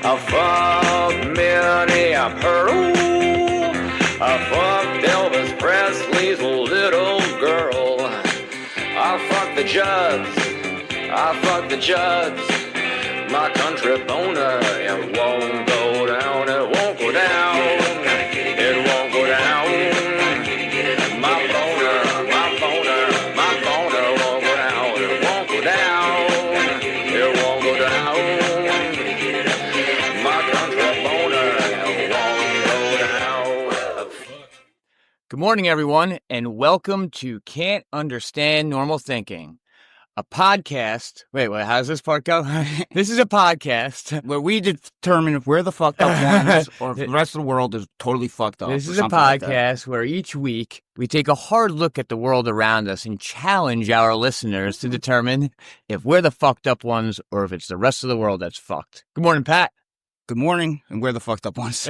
I fucked Minnie Pearl. I fucked Elvis Presley's little girl. I fucked the Judds. I fucked the Judds. My country boner, it won't go down. It won't go down. It won't go down. My boner won't go down. It won't go down. It won't go down. My country boner, it won't go down. Good morning, everyone, and welcome to Can't Understand Normal Thinking, a podcast. Wait, how does this part go? This is a podcast where we determine if we're the fucked up ones or if the rest of the world is totally fucked up. This is a podcast where each week we take a hard look at the world around us and challenge our listeners to determine if we're the fucked up ones or if it's the rest of the world that's fucked. Good morning, Pat. Good morning, and we're the fucked up ones.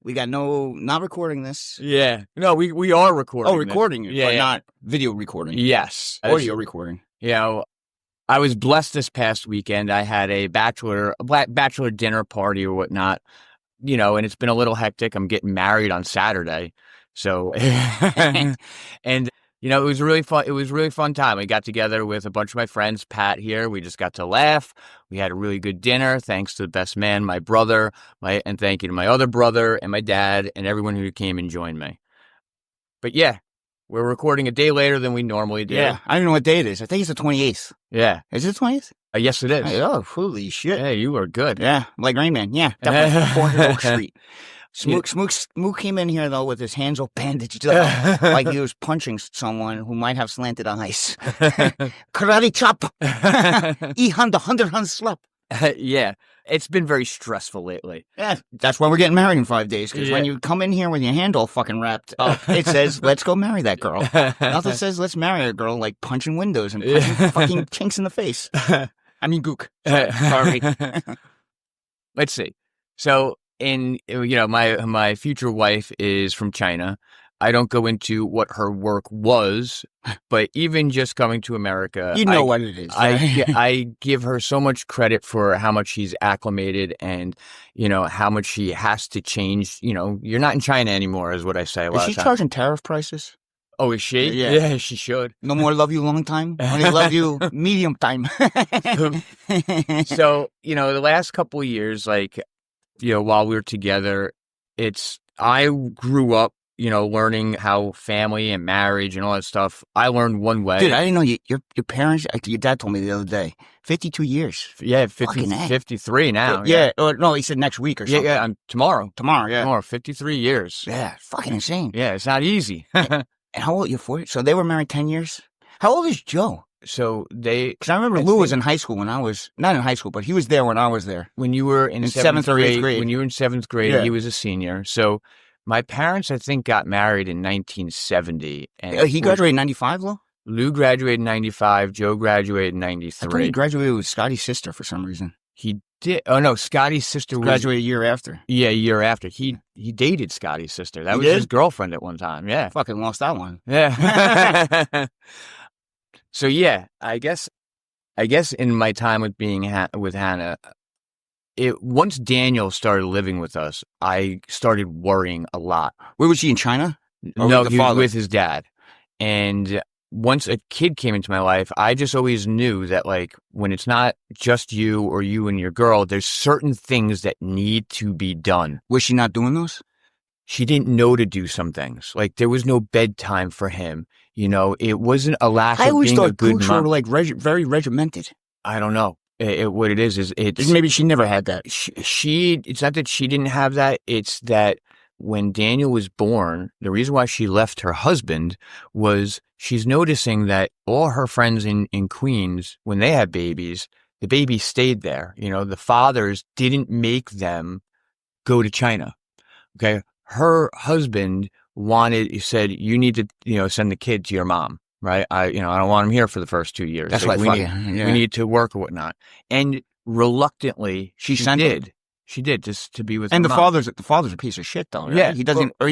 We got not recording this. Yeah. No, we are recording. Oh, recording it, but not video recording. Yes. Audio recording. You know, I was blessed this past weekend. I had a bachelor dinner party or whatnot, you know, and it's been a little hectic. I'm getting married on Saturday. So, and, you know, it was really fun. It was a really fun time. We got together with a bunch of my friends, Pat here. We just got to laugh. We had a really good dinner. Thanks to the best man, my brother, and thank you to my other brother and my dad and everyone who came and joined me. But yeah, we're recording a day later than we normally do. Yeah, I don't know what day it is. I think it's the 28th. Yeah. Is it the 20th? Yes, it is. Oh, holy shit. Yeah, you were good. Yeah, like Rain Man. Yeah, definitely 400 Oak Street. Smook came in here, though, with his hands all bandaged up, like he was punching someone who might have slanted eyes. Karate chop! E-hand, 100 hand slap. Yeah, it's been very stressful lately. Yeah, that's why we're getting married in 5 days, because when you come in here with your hand all fucking wrapped up, it says, let's go marry that girl. Nothing says, let's marry a girl like punching windows and punching fucking chinks in the face. I mean, gook. Sorry. Let's see. So, my future wife is from China. I don't go into what her work was, but even just coming to America, what it is. I give her so much credit for how much she's acclimated and, you know, how much she has to change. You know, you're not in China anymore, is what I say a lot of times. Is she charging tariff prices? Oh, is she? Yeah, she should. No more love you long time. Only love you medium time. So, you know, the last couple of years, like, you know, while we were together, I grew up, you know, learning how family and marriage and all that stuff. I learned one way. Dude, I didn't know your parents, your dad told me the other day, 52 years. Yeah, 53 now. Yeah. No, he said next week or something. Yeah, tomorrow. Tomorrow, 53 years. Yeah, fucking insane. Yeah, it's not easy. And how old are you, 40? So they were married 10 years? How old is Joe? So because I remember Lou was in high school when I was, not in high school, but he was there when I was there. When you were in seventh or eighth grade. When you were in seventh grade, He was a senior. So my parents, I think, got married in 1970. And he graduated in 95, Lou? Lou graduated in 95. Joe graduated in 93. I thought he graduated with Scotty's sister for some reason. He did. Oh, no, Scotty's sister graduated a year after. Yeah, a year after. He dated Scotty's sister. That was his girlfriend at one time. Yeah. Fucking lost that one. Yeah. So yeah, I guess in my time with being with Hannah, once Daniel started living with us, I started worrying a lot. Where was she, in China? No, he was with his dad. And once a kid came into my life, I just always knew that, like, when it's not just you or you and your girl, there's certain things that need to be done. Was she not doing those? She didn't know to do some things. Like, there was no bedtime for him. You know, it wasn't a lack of being a good mom. I always thought Gooch were, like, very regimented. I don't know. What it is it's... Maybe she never had that. It's not that she didn't have that. It's that when Daniel was born, the reason why she left her husband was she's noticing that all her friends in Queens, when they had babies, the babies stayed there. You know, the fathers didn't make them go to China. Okay. Her husband said, you need to, you know, send the kid to your mom, right? I don't want him here for the first 2 years. That's like, we need to work or whatnot. And reluctantly, she did. She did, just to be with and her the mom. the father's a piece of shit, though. Right? Yeah, he doesn't, or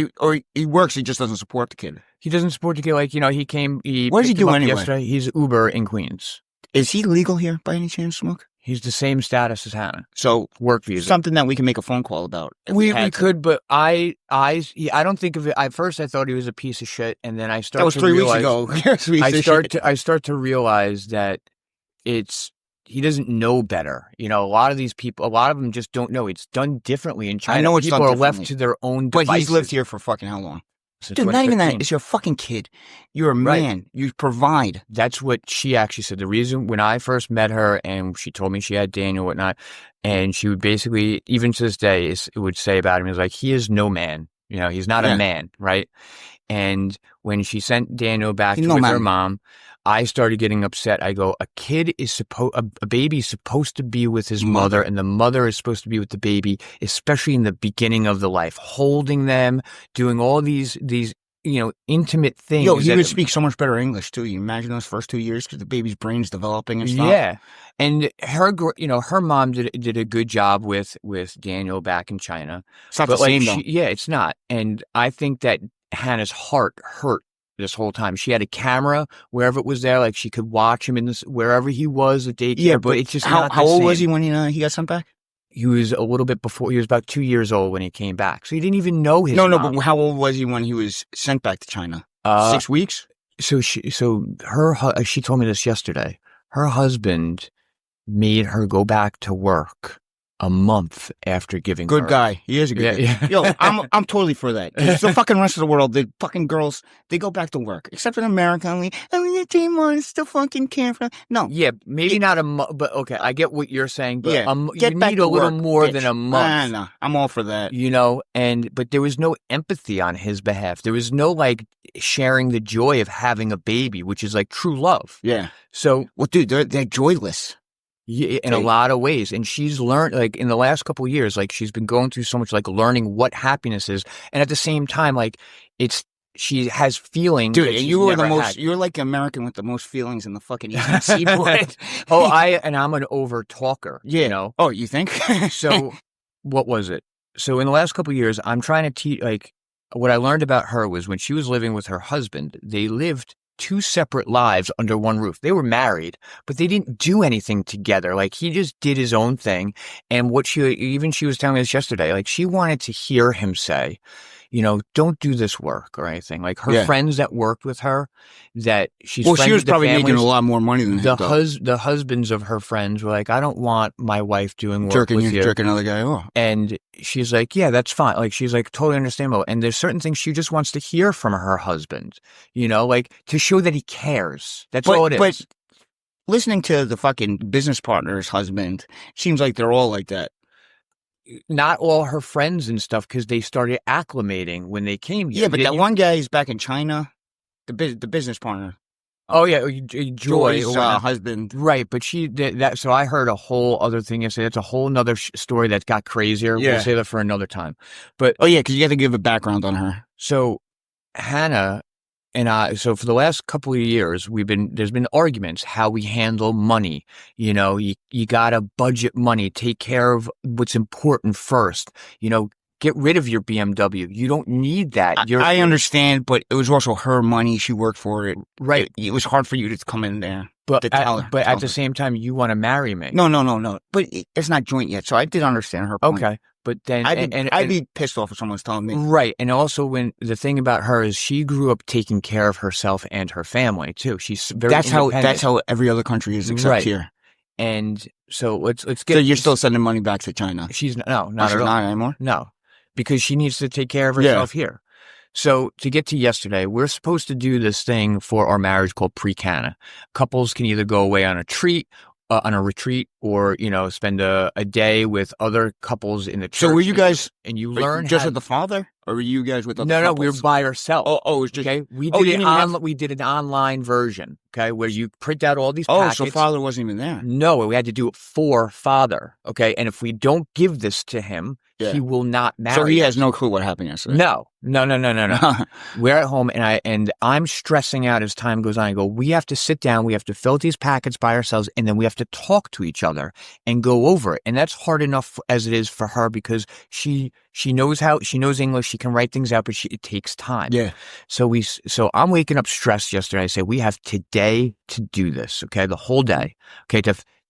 he works. He just doesn't support the kid. He doesn't support the kid. Like, you know, what does he do anyway? Yesterday. He's Uber in Queens. Is he legal here by any chance, Smook? He's the same status as Hannah. So Work visa. something that we can make a phone call about. if We had to. could, but I don't think of it. At first, I thought he was a piece of shit, and then I started. That was 3 weeks ago. I start to realize that he doesn't know better. You know, a lot of these people, a lot of them just don't know. It's done differently in China. I know it's people done are left differently. to their own But devices. he's lived here for fucking how long? Since Dude, not even that. 2015. It's your fucking kid. You're a Right. man. You provide. That's what she actually said. The reason when I first met her and she told me she had Daniel, whatnot, and she would basically, even to this day, it would say about him, is like, he is no man. You know, he's not Yeah. a man, right? And when she sent Daniel back He's to no with man. her mom, I started getting upset. I go, a baby is supposed to be with his mother, and the mother is supposed to be with the baby, especially in the beginning of the life, holding them, doing all these intimate things. Yo, he that- would speak so much better English too. You imagine those first 2 years because the baby's brain's developing and stuff. Yeah, and her mom did a good job with Daniel back in China. It's not But the same though. it's not. And I think that Hannah's heart hurt this whole time. She had a camera wherever it was there, like she could watch him in this wherever he was, a daycare. Yeah, but it's just how not the old was same. he when he got sent back? He was a little bit before. He was about 2 years old when he came back, so he didn't even know his No, mom. but how old was he when he was sent back to China? 6 weeks? So she told me this yesterday. Her husband made her go back to work a month after giving Good birth. guy. He is a good guy. Yeah. Yo, I'm totally for that. 'Cause the fucking rest of the world, the fucking girls, they go back to work. Except in America, only, 3 months to fucking care for. No. Yeah, maybe not a month, but okay, I get what you're saying. But Yeah. you Get back need to a little work, more bitch. than a month. Nah, I'm all for that. You know, but there was no empathy on his behalf. There was no like sharing the joy of having a baby, which is like true love. Yeah. So Well, dude, they're joyless. yeah, in a lot of ways, and she's learned like in the last couple of years, like she's been going through so much, like learning what happiness is, and at the same time, like she has feelings. Dude, that and she's you were the never most, had. you're like American with the most feelings in the fucking Eastern Seaboard. I'm an over talker. Yeah. You know. Oh, you think? So, what was it? So, in the last couple of years, I'm trying to teach. Like, what I learned about her was when she was living with her husband, they lived 2 separate lives under one roof. They were married, but they didn't do anything together. Like, he just did his own thing. And she was telling me this yesterday. Like, she wanted to hear him say, you know, don't do this work or anything. Like her friends that worked with her, that she's well, friends she was with the probably making families, a lot more money than him. the husbands of her friends were like, I don't want my wife doing work Jerking with you. another guy off. And she's like, yeah, that's fine. Like, she's like, totally understandable. And there's certain things she just wants to hear from her husband, you know, like to show that he cares. That's all it is. But listening to the fucking business partner's husband, seems like they're all like that. Not all her friends and stuff, because they started acclimating when they came here. Yeah, but that one guy is back in China, the business partner. Oh yeah, Joy, Joy's husband. Right, but she did that. So I heard a whole other thing yesterday. That's a whole nother story that got crazier. Yeah. We'll say that for another time. But Oh yeah, because you got to give a background on her. so Hannah and I, so for the last couple of years, there's been arguments how we handle money. You know, you gotta budget money, take care of what's important first. You know, get rid of your BMW. You don't need that. I understand, but it was also her money. She worked for it. Right. It was hard for you to come in there. But to tell her. at the same time, you want to marry me. No. But it's not joint yet, so I did understand her point. Okay. But then I'd be pissed off if someone's telling me. Right. And also, when the thing about her is she grew up taking care of herself and her family too. She's very That's independent. how every other country is except Right. here. And so let's get. So you're still sending money back to China? She's not Oh, at she's all. not anymore? No, because she needs to take care of herself here. So to get to yesterday, we're supposed to do this thing for our marriage called pre-canna. Couples can either go away on a retreat, or, you know, spend a day with other couples in the church. So were you guys and you learn just with the father, or were you guys with other No, couples? we were by ourselves. Oh, it was just Okay, we you did didn't even have- we did an online version. Okay, where you print out all these Oh, packets. so father wasn't even there. No, we had to do it for father. Okay, and if we don't give this to him, he will not marry. So he us. has no clue what happened yesterday. No. We're at home, and I'm stressing out as time goes on. I go, we have to sit down, we have to fill out these packets by ourselves, and then we have to talk to each other and go over it. And that's hard enough as it is for her, because she knows English, she can write things out, but it takes time. Yeah. So I'm waking up stressed yesterday. I say, we have today to do this, okay? The whole day, okay?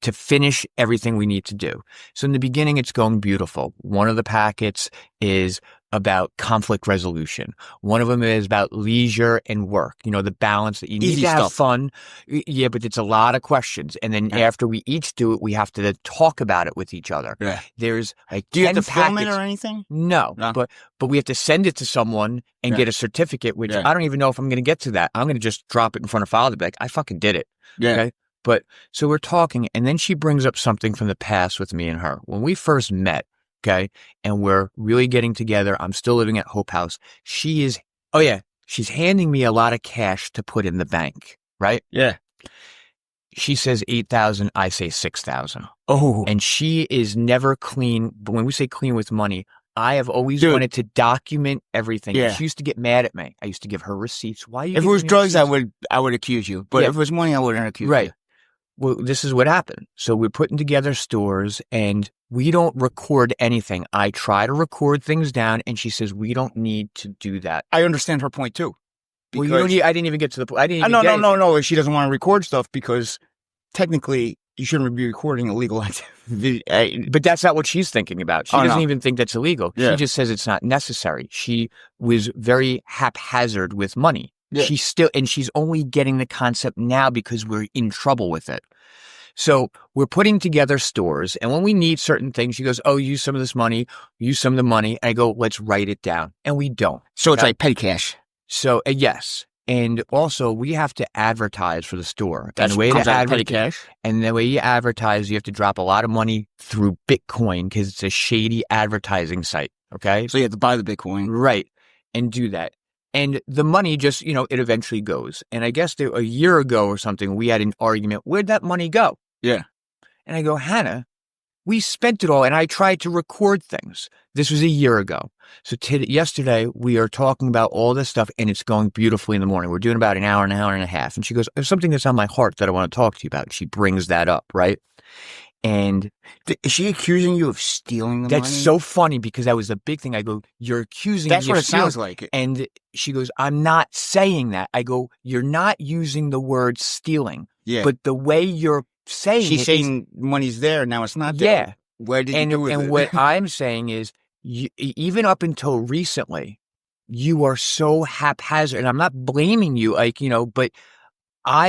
to finish everything we need to do. So in the beginning, it's going beautiful. One of the packets is about conflict resolution. One of them is about leisure and work. You know, the balance that you need Easy to have stuff. fun. Yeah, but it's a lot of questions. And then after we each do it, we have to then talk about it with each other. Yeah. There's like Do you 10 have to film it packets. or anything? No, No. but we have to send it to someone and Yeah. get a certificate, which Yeah. I don't even know if I'm going to get to that. I'm going to just drop it in front of Father and be like, I fucking did it. Yeah. Okay. But so we're talking, and then she brings up something from the past with me and her. When we first met, okay, and we're really getting together, I'm still living at Hope House. She's handing me a lot of cash to put in the bank, right? Yeah. She says 8,000, I say 6,000. Oh. And she is never clean. But when we say clean with money, I have always Dude. wanted to document everything. Yeah. She used to get mad at me. I used to give her receipts. Why are you If it was giving me drugs, receipts? I would accuse you. But Yeah. if it was money, I wouldn't accuse Right. you. Well, this is what happened. So we're putting together stores and we don't record anything. I try to record things down and she says, we don't need to do that. I understand her point too. Well, you don't need, I didn't even get to the point. I didn't even get No. She doesn't want to record stuff because technically you shouldn't be recording illegal activity. But that's not what she's thinking about. She doesn't even think that's illegal. Yeah. She just says it's not necessary. She was very haphazard with money. Yeah. She's only getting the concept now because we're in trouble with it. So we're putting together stores, and when we need certain things, she goes, oh, use some of this money, use some of the money. And I go, let's write it down. And we don't. So it's like petty cash. So yes. And also we have to advertise for the store. That's and the way comes to out of petty advertise, cash. and the way you advertise, you have to drop a lot of money through Bitcoin because it's a shady advertising site. Okay. So you have to buy the Bitcoin. Right. And do that. And the money just, it eventually goes. And I guess a year ago or something, we had an argument. Where'd that money go? Yeah. And I go, Hannah, we spent it all. And I tried to record things. This was a year ago. So yesterday, we are talking about all this stuff and it's going beautifully in the morning. We're doing about an hour and a half. And she goes, there's something that's on my heart that I want to talk to you about. She brings that up, right? And is she accusing you of stealing the money? that's so funny because that was the big thing. I go, you're accusing That's me what of it sounds stealing. like. And she goes, I'm not saying that. I go, you're not using the word stealing. Yeah. But the way you're saying she's it saying money's there, now it's not is, there. yeah. Where did you do with it? And what I'm saying is, even up until recently, you are so haphazard. And I'm not blaming you, but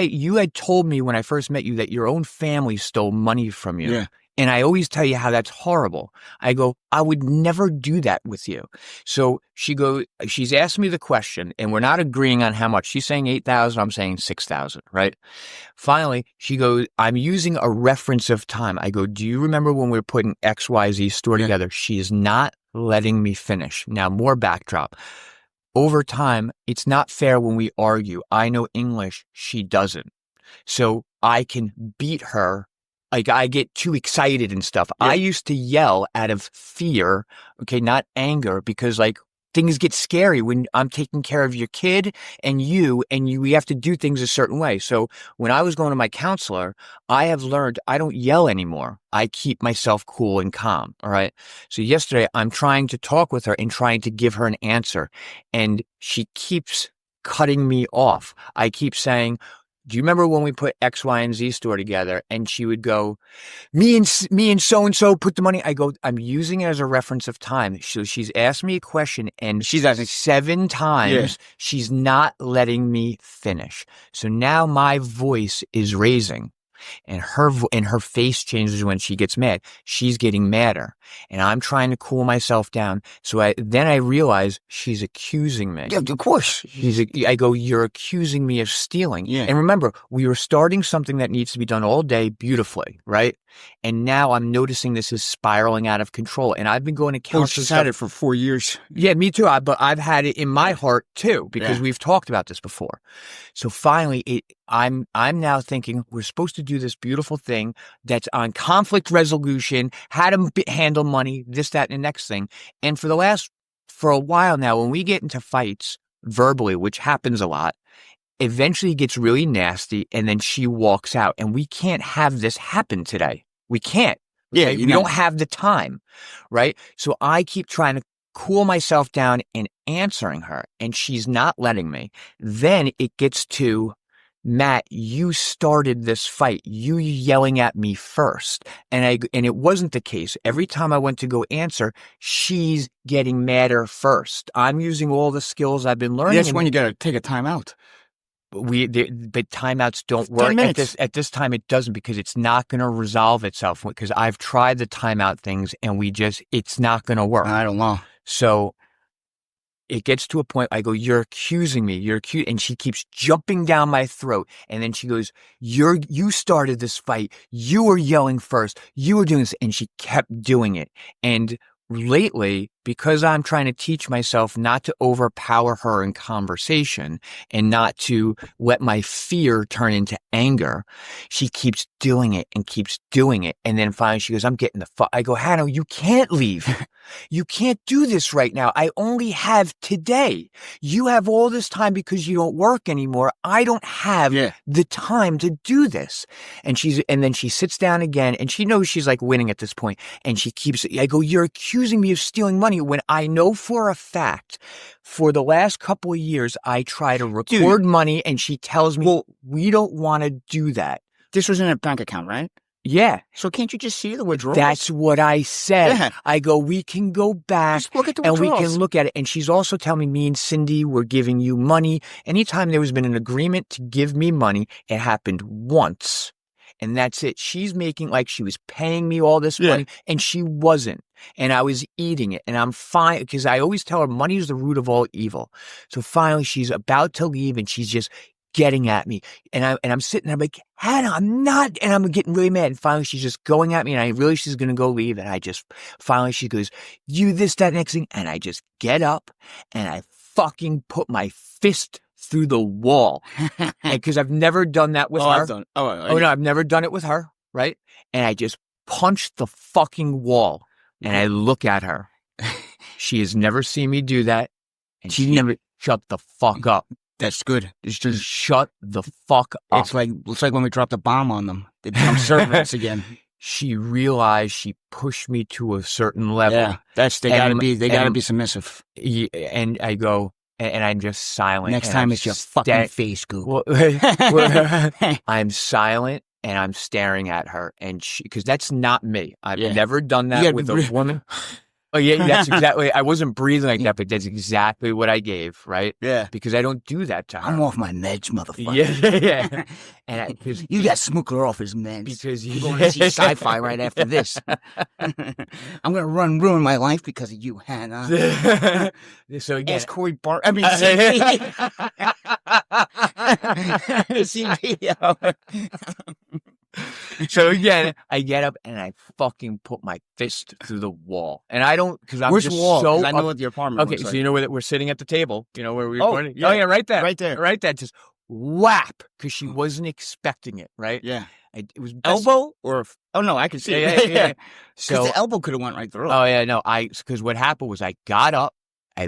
you had told me when I first met you that your own family stole money from you. Yeah. And I always tell you how that's horrible. I go, I would never do that with you. So she's asked me the question and we're not agreeing on how much. She's saying 8,000. I'm saying 6,000, right? Finally, she goes, I'm using a reference of time. I go, do you remember when we were putting XYZ store together? She is not letting me finish. Now, more backdrop. Over time, it's not fair when we argue. I know English, she doesn't. So I can beat her. Like I get too excited and stuff. Yeah. I used to yell out of fear, okay, not anger, because things get scary when I'm taking care of your kid and we have to do things a certain way. So when I was going to my counselor, I have learned I don't yell anymore. I keep myself cool and calm. All right. So yesterday I'm trying to talk with her and trying to give her an answer. And she keeps cutting me off. I keep saying, do you remember when we put X, Y, and Z store together? And she would go, me and so-and-so put the money. I go, I'm using it as a reference of time. So she's asked me a question and She's asking 7 times. Yeah. She's not letting me finish. So now my voice is raising. And her face changes when she gets mad. She's getting madder. And I'm trying to cool myself down. So then I realize she's accusing me. Yeah, of course. I go, you're accusing me of stealing. Yeah. And remember, we were starting something that needs to be done all day beautifully, right? And now I'm noticing this is spiraling out of control. And I've been going to counselors. She's had it for 4 years. Yeah, me too. But I've had it in my heart too, because we've talked about this before. So finally, I'm now thinking we're supposed to do this beautiful thing that's on conflict resolution, how to handle money, this, that, and the next thing. And for a while now, when we get into fights verbally, which happens a lot, eventually it gets really nasty and then she walks out. And we can't have this happen today. We can't. Yeah, we don't have the time, right? So I keep trying to cool myself down and answering her, and she's not letting me. Then it gets to Matt, you started this fight. You yelling at me first. And it wasn't the case. Every time I went to go answer, she's getting madder first. I'm using all the skills I've been learning. That's when you gotta take a timeout. But timeouts don't work 10 minutes. at this time. It doesn't, because it's not going to resolve itself, because I've tried the timeout things and it's not going to work. I don't know. So it gets to a point I go, you're accusing me. And she keeps jumping down my throat. And then she goes, you started this fight. You were yelling first. You were doing this. And she kept doing it. And lately, because I'm trying to teach myself not to overpower her in conversation and not to let my fear turn into anger, she keeps doing it and keeps doing it. And then finally she goes, I'm getting the fuck. I go, Hannah, you can't leave. You can't do this right now. I only have today. You have all this time because you don't work anymore. I don't have the time to do this. And then she sits down again, and she knows she's like winning at this point. And I go, you're accusing me of stealing money, when I know for a fact, for the last couple of years, I try to record money, and she tells me, well, we don't want to do that. This was in a bank account, right? Yeah. So can't you just see the withdrawals? That's what I said. Yeah. I go, we can go back just look at the and we withdrawals. can look at it. And she's also telling me and Cindy were giving you money. Anytime there has been an agreement to give me money, it happened once. And that's it. She's making like she was paying me all this money, and she wasn't. And I was eating it, and I'm fine, because I always tell her money is the root of all evil. So finally she's about to leave, and she's just getting at me. And I'm sitting there, I'm like, Hannah, I'm not. And I'm getting really mad. And finally she's just going at me, and I realize she's going to go leave. And finally she goes, you this, that, next thing. And I just get up and I fucking put my fist through the wall, because I've never done that with her. I've never done it with her, right? And I just punched the fucking wall, and I look at her. She has never seen me do that, and she never shut the fuck up. That's good. It's just shut the fuck up. It's like when we dropped a bomb on them. They become servants again. She realized she pushed me to a certain level. Yeah, they gotta be submissive. And I go, and I'm just silent. Next time it's your fucking face, Goop. I'm silent, and I'm staring at her, and because that's not me. I've never done that with a woman. Oh yeah, that's exactly. I wasn't breathing like that, but that's exactly what I gave, right? Yeah, because I don't do that to her. I'm off my meds, motherfucker. Yeah. And you got Smooker off his meds because you're going to see sci-fi right after this. I'm gonna ruin my life because of you, Hannah. So again, ask Corey Bart. See video. So again, I get up and I fucking put my fist through the wall, and I don't, because I'm just wall? so. I know what the apartment. Okay, looks so like. you know where we're sitting at the table. You know where we're Oh, recording. yeah. Oh yeah, right there, right there. Just whap, because she wasn't expecting it. Right. Yeah. It was elbow or no, I can see it. Yeah. So the elbow could have went right through. Oh yeah, no, because what happened was I got up. I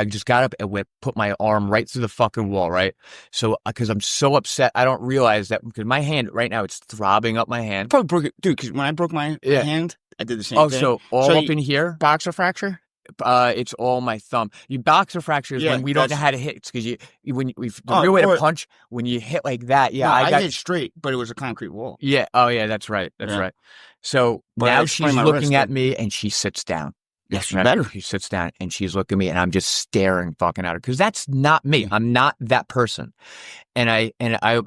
just got up and put my arm right through the fucking wall, right? So, because I'm so upset, I don't realize that, because my hand, right now, it's throbbing up my hand. Probably broke it, dude, because when I broke my hand, I did the same thing. So up in here? Boxer fracture? It's all my thumb. You boxer fractures when we don't know how to hit, because the real way to punch, when you hit like that, I hit straight, but it was a concrete wall. Yeah, oh yeah, that's right, right. So now she's looking at me, and she sits down. Yes, you better. She sits down and she's looking at me, and I'm just staring fucking at her, because that's not me. I'm not that person. And I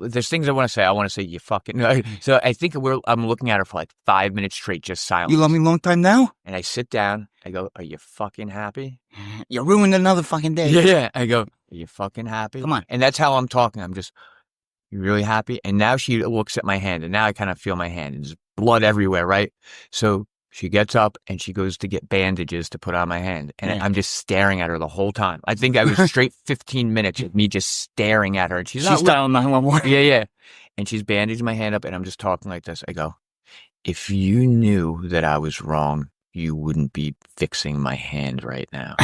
there's things I want to say. I want to say you fucking. So I think I'm looking at her for like 5 minutes straight, just silent. You love me a long time now? And I sit down. I go, are you fucking happy? You ruined another fucking day. Yeah. I go, are you fucking happy? Come on. And that's how I'm talking. I'm just, you really happy? And now she looks at my hand, and now I kind of feel my hand. There's blood everywhere, right? So she gets up and she goes to get bandages to put on my hand. And I'm just staring at her the whole time. I think I was straight 15 minutes of me just staring at her. And she's dialing 911. Yeah. And she's bandaging my hand up, and I'm just talking like this. I go, if you knew that I was wrong, you wouldn't be fixing my hand right now.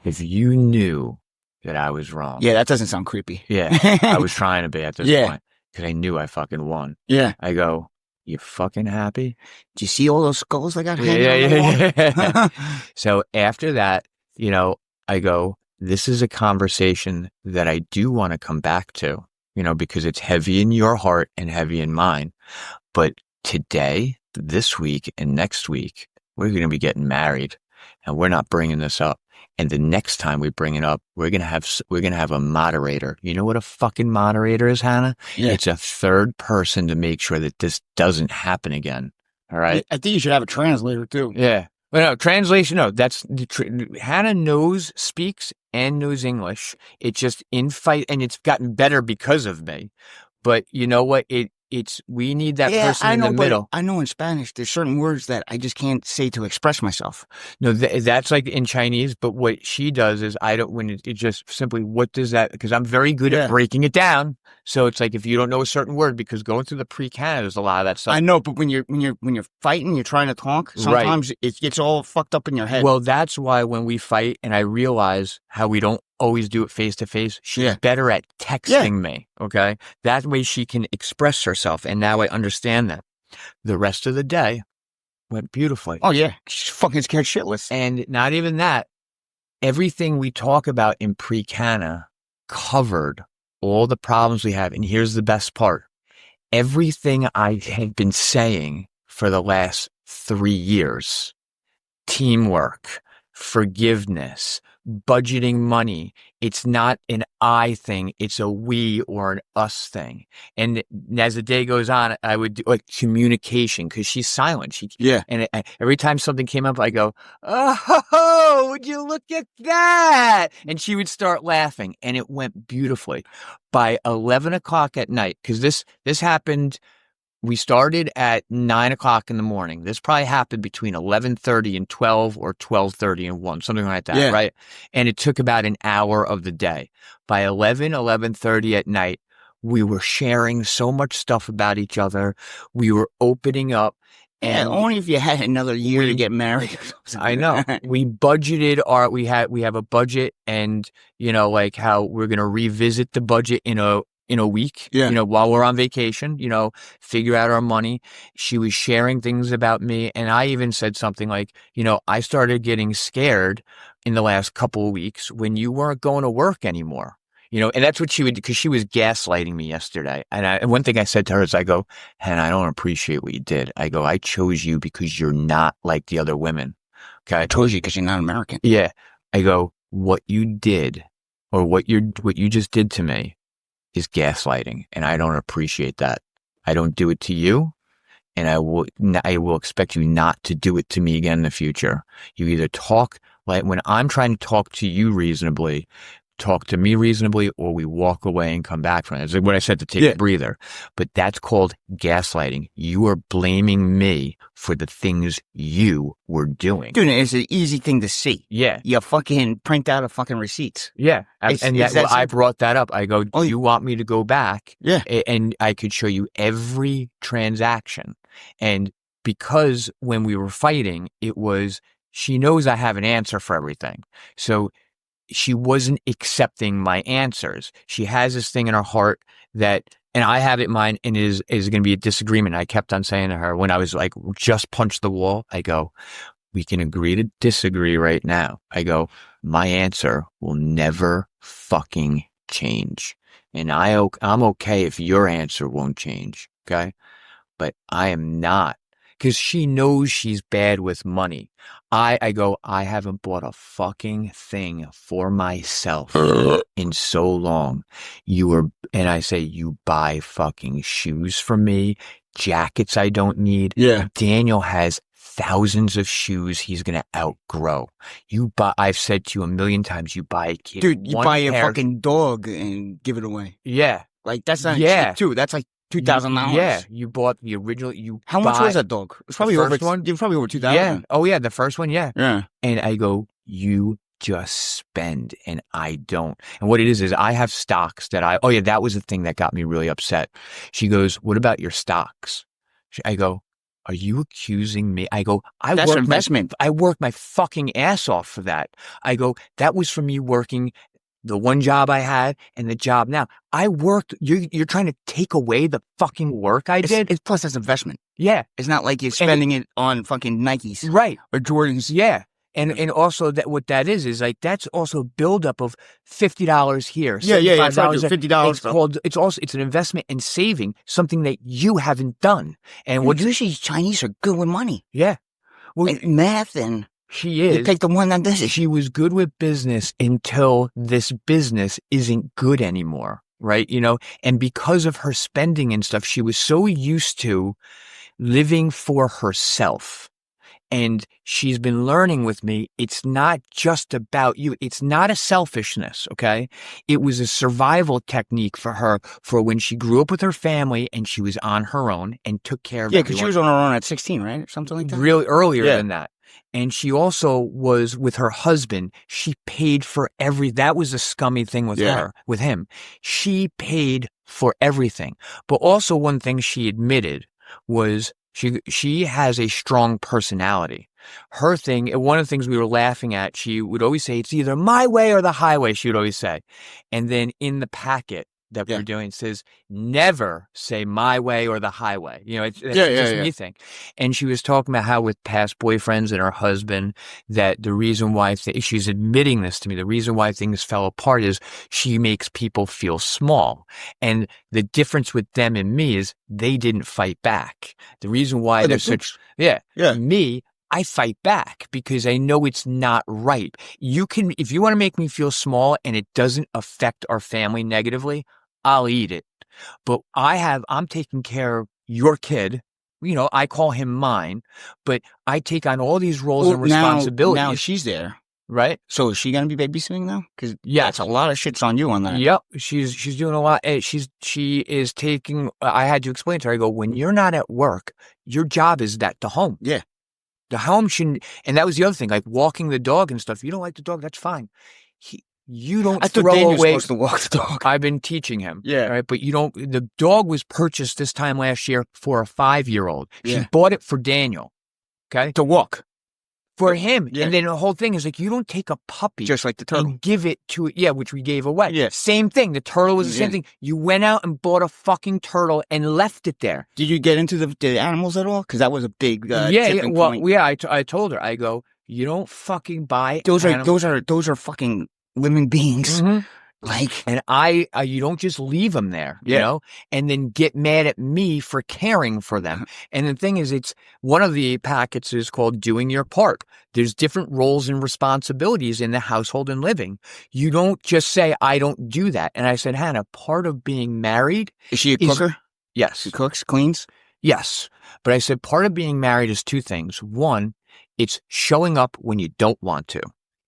If you knew that I was wrong. Yeah, that doesn't sound creepy. Yeah, I was trying to be at this point, because I knew I fucking won. Yeah. I go, you fucking happy? Do you see all those skulls I got hanging on the wall? So after that, I go, this is a conversation that I do want to come back to. because it's heavy in your heart and heavy in mine. But today, this week, and next week, we're going to be getting married, and we're not bringing this up. And the next time we bring it up, we're going to have a moderator. You know what a fucking moderator is, Hannah? Yeah. It's a third person to make sure that this doesn't happen again. All right. I think you should have a translator too. Yeah. Well, no, translation. No, that's Hannah speaks and knows English. It's just in fight, and it's gotten better because of me. But you know what? We need that person in the middle. I know in Spanish, there's certain words that I just can't say to express myself. No, that's like in Chinese. But what she does is it's just simply, what does that, because I'm very good at breaking it down. So it's like, if you don't know a certain word, because going through the pre-Canada, there's a lot of that stuff. I know, but when you're fighting, you're trying to talk, sometimes it gets all fucked up in your head. Well, that's why when we fight, and I realize how we don't always do it face to face, she's better at texting me. Okay. That way she can express herself. And now I understand that. The rest of the day went beautifully. Oh yeah. She's fucking scared shitless. And not even that. Everything we talk about in pre-Canna covered all the problems we have. And here's the best part. Everything I had been saying for the last 3 years, teamwork, forgiveness, budgeting money. It's not an I thing. It's a we or an us thing. And as the day goes on, I would do like communication, because she's silent. And every time something came up, I go, "Oh, would you look at that?" And she would start laughing, and it went beautifully. By 11 o'clock at night, because this happened. We started at 9 o'clock in the morning. This probably happened between 11:30 and 12, or 12:30 and 1, something like that, right? And it took about an hour of the day. By 11:30 at night, we were sharing so much stuff about each other. We were opening up. And only if you had another year to get married. I know. We budgeted we have a budget, and like how we're going to revisit the budget in a week, while we're on vacation, figure out our money. She was sharing things about me. And I even said something like, I started getting scared in the last couple of weeks when you weren't going to work anymore, and that's what she would, because she was gaslighting me yesterday. And one thing I said to her is, I go, "Hannah, I don't appreciate what you did." I go, "I chose you because you're not like the other women." Okay. I chose you because you're not American. Yeah. I go, "What you did, or what you just did to me, is gaslighting, and I don't appreciate that. I don't do it to you, and I will expect you not to do it to me again in the future. You either talk like, when I'm trying to talk to you reasonably, talk to me reasonably, or we walk away and come back from it." It's like what I said, to take a breather. But that's called gaslighting. You are blaming me for the things you were doing. Dude, it's an easy thing to see. Yeah. You fucking print out a fucking receipts. Yeah. I brought that up. I go, "Do you want me to go back?" Yeah. And I could show you every transaction. And because when we were fighting, she knows I have an answer for everything. So she wasn't accepting my answers. She has this thing in her heart that, and I have it in mind, and is going to be a disagreement. I kept on saying to her, when I was like, just punch the wall, I go, "We can agree to disagree right now." I go, "My answer will never fucking change. And I'm okay if your answer won't change. Okay. But I am not." Because she knows she's bad with money. I go, "I haven't bought a fucking thing for myself in so long. And I say, "You buy fucking shoes for me, jackets I don't need." Yeah. Daniel has thousands of shoes he's going to outgrow. I've said to you a million times, you buy a kid. Dude, you buy a fucking dog and give it away. Yeah. Like, that's not cheap too. That's like $2,000. Yeah, you bought the original. How much was that dog? It was probably over $2,000. Yeah. Oh yeah, the first one. Yeah. Yeah. And I go, "You just spend," and I don't. And what it is I have stocks that that was the thing that got me really upset. She goes, "What about your stocks?" I go, "Are you accusing me?" I go, "That's investment. I worked my fucking ass off for that." I go, "That was from me working the one job I had and the job now. I worked. You're trying to take away the fucking work I did. Plus, that's investment. Yeah. It's not like you're spending it on fucking Nikes. Right. Or Jordans. Yeah. And also that what that is like that's also buildup of $50 here, Yeah. $75 there. $50. It's an investment in saving something that you haven't done. And Well, usually Chinese are good with money. Yeah. Well, and math and she they is. pick the one that does it. She was good with business until this business isn't good anymore, right? And because of her spending and stuff, she was so used to living for herself. And she's been learning with me, it's not just about you. It's not a selfishness, okay? It was a survival technique for her for when she grew up with her family and she was on her own and took care of Yeah, because she everyone. was on her own at 16, right? Or something like that? Really earlier than that. And she also was with her husband. She paid for that was a scummy thing with her, with him. She paid for everything. But also one thing she admitted was she has a strong personality. Her thing, one of the things we were laughing at, she would always say, it's either my way or the highway, she would always say. And then in the packet that we're doing, it says, never say my way or the highway. It's just me thing. And she was talking about how with past boyfriends and her husband, that the reason why she's admitting this to me, the reason why things fell apart is she makes people feel small. And the difference with them and me is they didn't fight back. The reason why they're such, me, I fight back because I know it's not right. If you want to make me feel small and it doesn't affect our family negatively, I'll eat it. But I'm taking care of your kid. I call him mine, but I take on all these roles and responsibilities. Now she's there. Right? So is she going to be babysitting now? Because that's a lot of shit's on you on that. Yep. She's doing a lot. She is taking, I had to explain to her, I go, when you're not at work, your job is the home. Yeah. The home shouldn't, and that was the other thing, like walking the dog and stuff. You don't like the dog, that's fine. You don't I throw thought Daniel was away. supposed to walk the dog. I've been teaching him. Yeah. Right. But the dog was purchased this time last year for a 5-year-old. Yeah. She bought it for Daniel. Okay. To walk. For him. Yeah. And then the whole thing is like, you don't take a puppy. Just like the turtle. And give it to it. Yeah, which we gave away. Yeah. Same thing. The turtle was the same thing. You went out and bought a fucking turtle and left it there. Did you get into the animals at all? Because that was a big tipping point. I told her, I go, you don't fucking buy those are fucking living beings. Mm-hmm. Like, and you don't just leave them there, and then get mad at me for caring for them. And the thing is, it's one of the packets is called doing your part. There's different roles and responsibilities in the household and living. You don't just say, I don't do that. And I said, Hannah, part of being married. Is she a cooker? Yes. She cooks, cleans? Yes. But I said, part of being married is two things. One, it's showing up when you don't want to.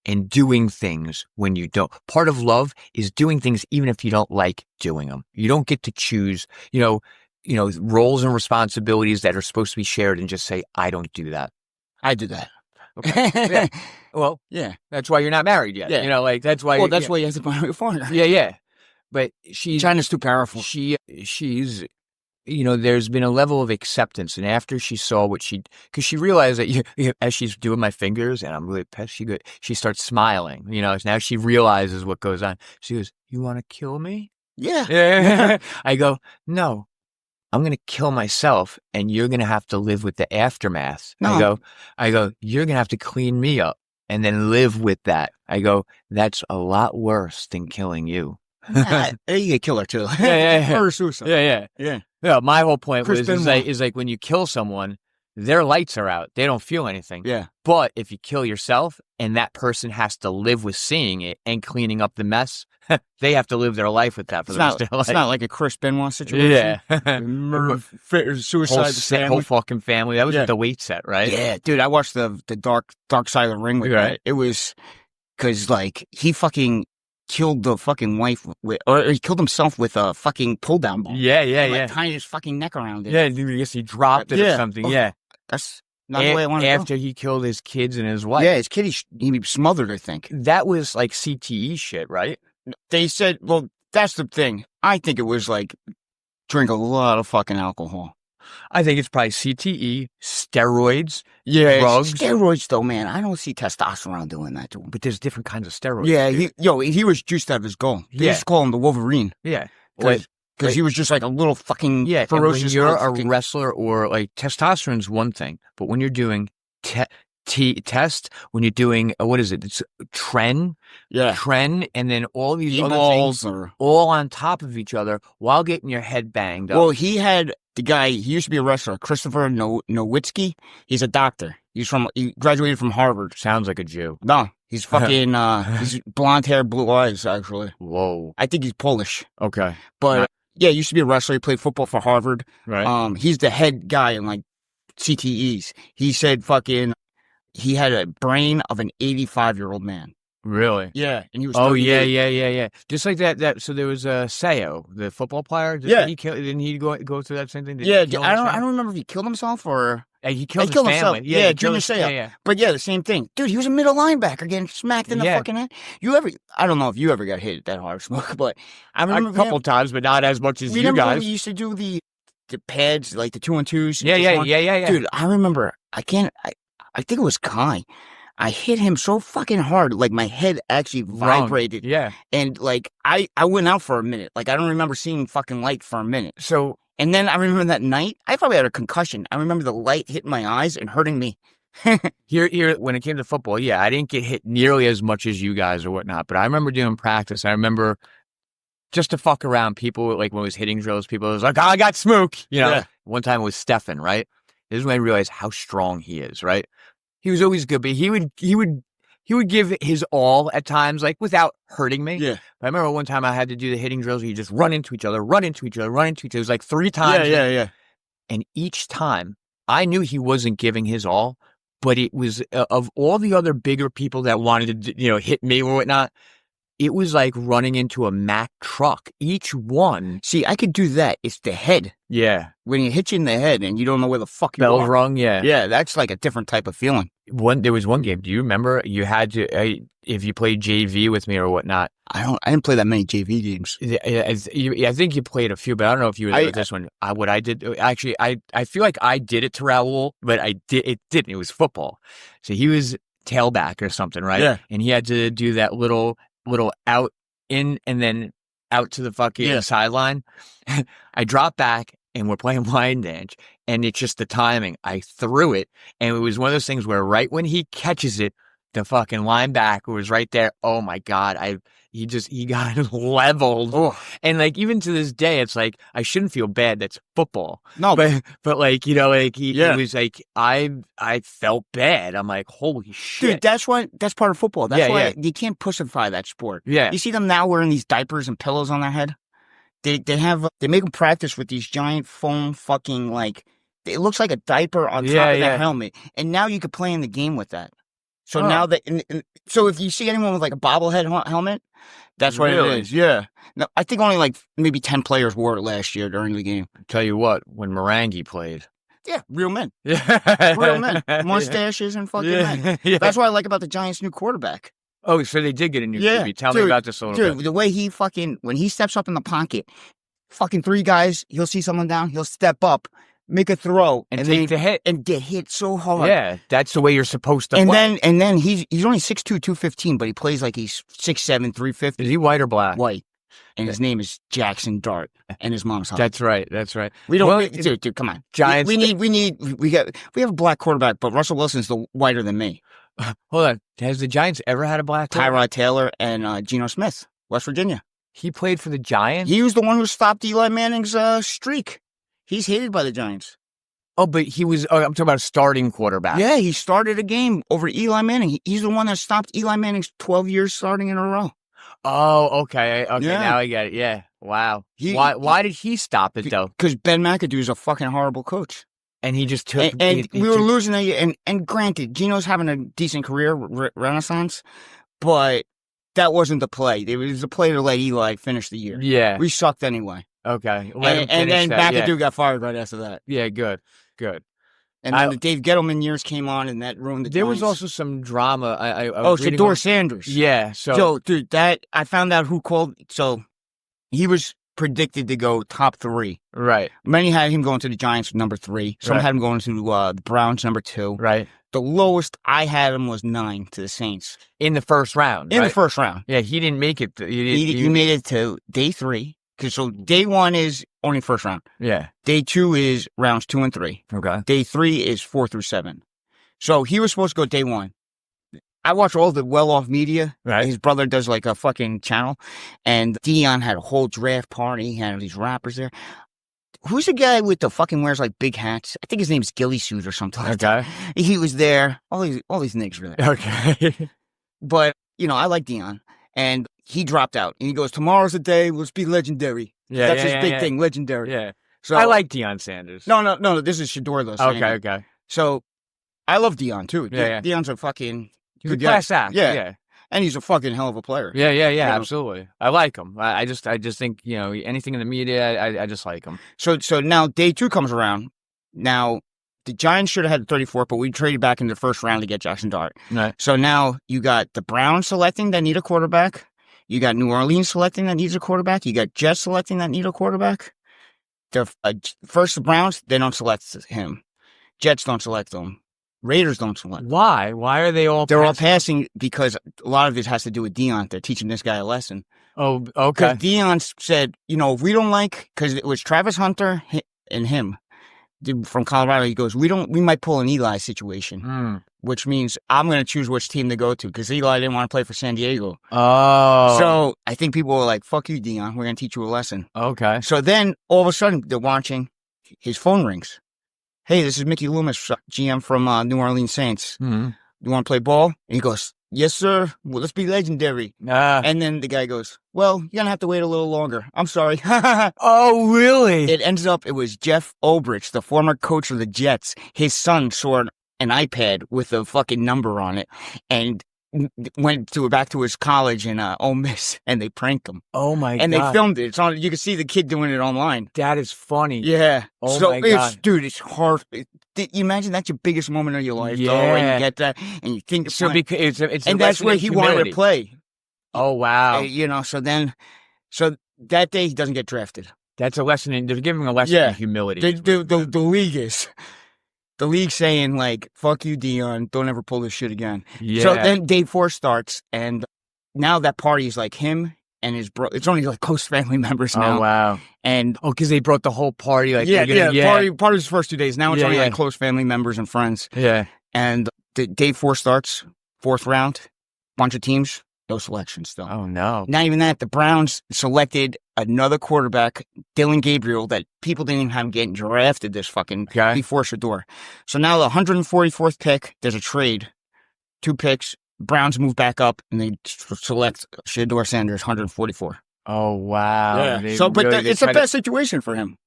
And doing things when you don't. Part of love is doing things even if you don't like doing them. You don't get to choose, roles and responsibilities that are supposed to be shared and just say, I don't do that. I do that. Okay. Yeah. Well, that's why you're not married yet. Yeah. That's why. Well, that's why you have to find a partner. Yeah. But China's too powerful. She's there's been a level of acceptance. And after she saw because she realized that as she's doing my fingers and I'm really pissed, she starts smiling, now she realizes what goes on. She goes, you want to kill me? Yeah. I go, no, I'm going to kill myself and you're going to have to live with the aftermath. No. I go, you're going to have to clean me up and then live with that. I go, that's a lot worse than killing you. You get killer too. Yeah. Or suicide. Yeah. Yeah, my whole point is like when you kill someone, their lights are out. They don't feel anything. Yeah. But if you kill yourself and that person has to live with seeing it and cleaning up the mess, they have to live their life with that for the rest of their life. It's not like a Chris Benoit situation. Yeah. Murder, suicide, whole fucking family. That was the weight set, right? Yeah, dude, I watched the dark side of the ring with that. It was because he fucking killed the fucking wife or he killed himself with a fucking pull down ball. Yeah. Tying his fucking neck around it. Yeah, I guess he dropped it or something. Oh, yeah. That's not the way I want to go. After he killed his kids and his wife. Yeah, his kid, he smothered, I think. That was like CTE shit, right? They said, well, that's the thing. I think it was like drink a lot of fucking alcohol. I think it's probably CTE, steroids, yeah, drugs. Steroids, though, man. I don't see testosterone doing that to him. But there's different kinds of steroids. Yeah, he was juiced out of his goal. They used to call him the Wolverine. Yeah. Because he was just like a little fucking ferocious. When you're a wrestler or like testosterone's one thing, but when you're doing test when you're doing what is it? It's tren, and then all these other things all on top of each other while getting your head banged up. Well, he had the guy. He used to be a wrestler, Christopher Nowitzki. He's a doctor. He graduated from Harvard. Sounds like a Jew. No, he's fucking. He's blonde hair, blue eyes. Actually, whoa. I think he's Polish. Okay, but yeah, he used to be a wrestler. He played football for Harvard. Right. He's the head guy in like CTEs. He said fucking. He had a brain of an 85-year-old man. Really? Yeah, and he was. Oh yeah. Just like that. So there was Sayo, the football player. Didn't he go through that same thing? I don't remember if he killed himself or he killed his family. Yeah, Junior Sayo. Yeah. But yeah, the same thing, dude. He was a middle linebacker getting smacked in the fucking head. I don't know if you ever got hit that hard, Smoke, but I remember a couple times, but not as much as you guys. When we used to do the pads, like the 2-on-2s. Yeah. Dude, I remember. I think it was Kai. I hit him so fucking hard, like my head actually vibrated. Yeah. And like I went out for a minute. Like I don't remember seeing fucking light for a minute. So and then I remember that night, I probably had a concussion. I remember the light hitting my eyes and hurting me. Here, when it came to football, yeah, I didn't get hit nearly as much as you guys or whatnot. But I remember doing practice. I remember just to fuck around, people like when it was hitting drills, people was like, "Oh, I got Smook." One time it was Stefan, right? This is when I realized how strong he is, right? He was always good, but he would give his all at times, like without hurting me. Yeah. I remember one time I had to do the hitting drills where you just run into each other. It was like 3 times. Yeah. And each time I knew he wasn't giving his all, but it was of all the other bigger people that wanted to, hit me or whatnot. It was like running into a Mack truck. Each one. See, I could do that. It's the head. Yeah. When you hit you in the head and you don't know where the fuck you are. Bells rung, yeah. Yeah, that's like a different type of feeling. There was one game. Do you remember? You had to, if you played JV with me or whatnot. I didn't play that many JV games. I think you played a few, but I don't know if you were there with this one. What I did, actually, I feel like I did it to Raul, but it didn't. It was football. So he was tailback or something, right? Yeah. And he had to do that little out in and then out to the fucking sideline. I dropped back and we're playing line dance and it's just the timing. I threw it and it was one of those things where right when he catches it, the fucking linebacker was right there. Oh my God. He got leveled. Oh. And like, even to this day, it's like, I shouldn't feel bad. That's football. No, but like, it was like, I felt bad. I'm like, holy shit. Dude, that's part of football. That's why you can't pussify that sport. Yeah. You see them now wearing these diapers and pillows on their head? They make them practice with these giant foam fucking like, it looks like a diaper on top of their helmet. And now you could play in the game with that. So now so if you see anyone with like a bobblehead helmet, that's what it is. Yeah. No, I think only like maybe 10 players wore it last year during the game. I'll tell you what, when Morangi played. Yeah, real men. Yeah. Real men. Mustaches and fucking men. Yeah. That's what I like about the Giants' new quarterback. Oh, so they did get a new QB. Tell me about this a little bit. Dude, the way he when he steps up in the pocket, fucking 3 guys, he'll see someone down, he'll step up, make a throw and take the hit and get hit so hard. Yeah, that's the way you're supposed to play. And then he's only 6'2", 215, but he plays like he's 6'7", 350. Is he white or black? White. And his name is Jackson Dart, and his mom's hot. That's right. We don't, dude, come on. Giants. We have a black quarterback, but Russell Wilson's the whiter than me. Hold on. Has the Giants ever had a black quarterback? Tyrod Taylor and Geno Smith, West Virginia. He played for the Giants? He was the one who stopped Eli Manning's streak. He's hated by the Giants. Oh, but he was, I'm talking about a starting quarterback. Yeah, he started a game over Eli Manning. He's the one that stopped Eli Manning's 12 years starting in a row. Oh, okay. Now I get it. Yeah. Wow. Why did he stop it, though? Because Ben McAdoo is a fucking horrible coach. And he just took... And we were losing that year. And granted, Geno's having a decent career, renaissance, but that wasn't the play. It was the play to let Eli finish the year. Yeah. We sucked anyway. Okay. And then McAdoo got fired right after that. Yeah, good. And then the Dave Gettleman years came on, and that ruined the There Giants. was also some drama. Shedeur Sanders. Yeah. So, dude, I found out who called. So, he was predicted to go top 3. Right. Many had him going to the Giants number 3. Some had him going to the Browns number 2. Right. The lowest I had him was 9 to the Saints. In the first round. In the first round. Yeah, he didn't make it. He made it to day 3. So day 1 is only first round. Yeah. Day 2 is rounds 2 and 3. Okay. Day 3 is 4 through 7. So he was supposed to go day one. I watch all the well-off media. Right. His brother does like a fucking channel, and Dion had a whole draft party. He had these rappers there. Who's the guy with the fucking wears like big hats? I think his name's Gilly Suit or something like that. He was there. All these niggas were there. Okay. But, I like Dion. And he dropped out. And he goes, tomorrow's the day. Let's be legendary. Yeah, That's his big thing, legendary. Yeah. So I like Deion Sanders. No. This is Shador, though. Okay. So I love Dion, too. Yeah. Dion's a fucking He's a class act. Yeah. And he's a fucking hell of a player. Yeah, absolutely. I like him. I just think, anything in the media, I just like him. So now day 2 comes around. Now, the Giants should have had 34, but we traded back in the first round to get Jackson Dart. Right. So now you got the Browns selecting that need a quarterback. You got New Orleans selecting that needs a quarterback. You got Jets selecting that need a quarterback. First the Browns, they don't select him. Jets don't select him. Raiders don't select. Why? Why are they all They're all passing because a lot of it has to do with Dion. They're teaching this guy a lesson. Oh, okay. Because Dion said, if we don't because it was Travis Hunter and him from Colorado, he goes, we might pull an Eli situation, which means I'm going to choose which team to go to because Eli didn't want to play for San Diego. Oh. So I think people were like, fuck you, Dion. We're going to teach you a lesson. Okay. So then all of a sudden they're watching, his phone rings. Hey, this is Mickey Loomis, GM from New Orleans Saints. Mm-hmm. You want to play ball? And he goes, yes, sir. Well, let's be legendary. And then the guy goes, well, you're going to have to wait a little longer. I'm sorry. Oh, really? It was Jeff Olbrich, the former coach of the Jets. His son saw an iPad with a fucking number on it and went back to his college in Ole Miss, and they pranked him. Oh, my God. And they filmed it. It's on. You can see the kid doing it online. That is funny. Yeah. Oh, my God. Dude, it's hard. You imagine that's your biggest moment of your life, though, and you get that, and you think so because it's and that's where he wanted to play. Oh, wow. So that day he doesn't get drafted. That's a lesson. They're giving a lesson in humility. The league is. The league saying, like, fuck you, Dion, don't ever pull this shit again. Yeah. So then day 4 starts, and now that party is like him and his bro. It's only like close family members now. Oh, wow. And because they brought the whole party. Like, party's the first 2 days. Now it's only like close family members and friends. Yeah. And the day 4 starts, 4th round, bunch of teams, no selection still. Oh, no. Not even that. The Browns selected another quarterback, Dylan Gabriel, that people didn't even have getting drafted before Shador. So now the 144th pick, there's a trade. 2 picks. Browns move back up, and they select Shador Sanders, 144. Oh, wow. Yeah. It's a best situation for him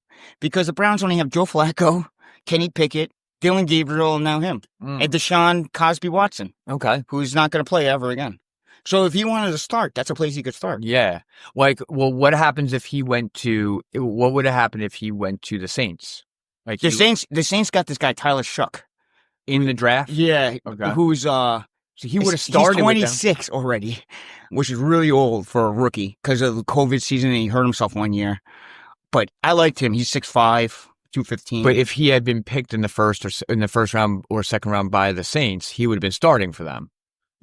because the Browns only have Joe Flacco, Kenny Pickett, Dylan Gabriel, and now him. And Deshaun Cosby Watson. Okay. Who's not going to play ever again. So if he wanted to start, that's a place he could start. Yeah. What would have happened if he went to the Saints? Like the Saints got this guy, Tyler Shuck. In the draft? Yeah. Okay. Who's, so he would have started. He's 26 already, which is really old for a rookie because of the COVID season and he hurt himself 1 year. But I liked him. He's 6'5", 215. But if he had been picked in the first round or second round by the Saints, he would have been starting for them.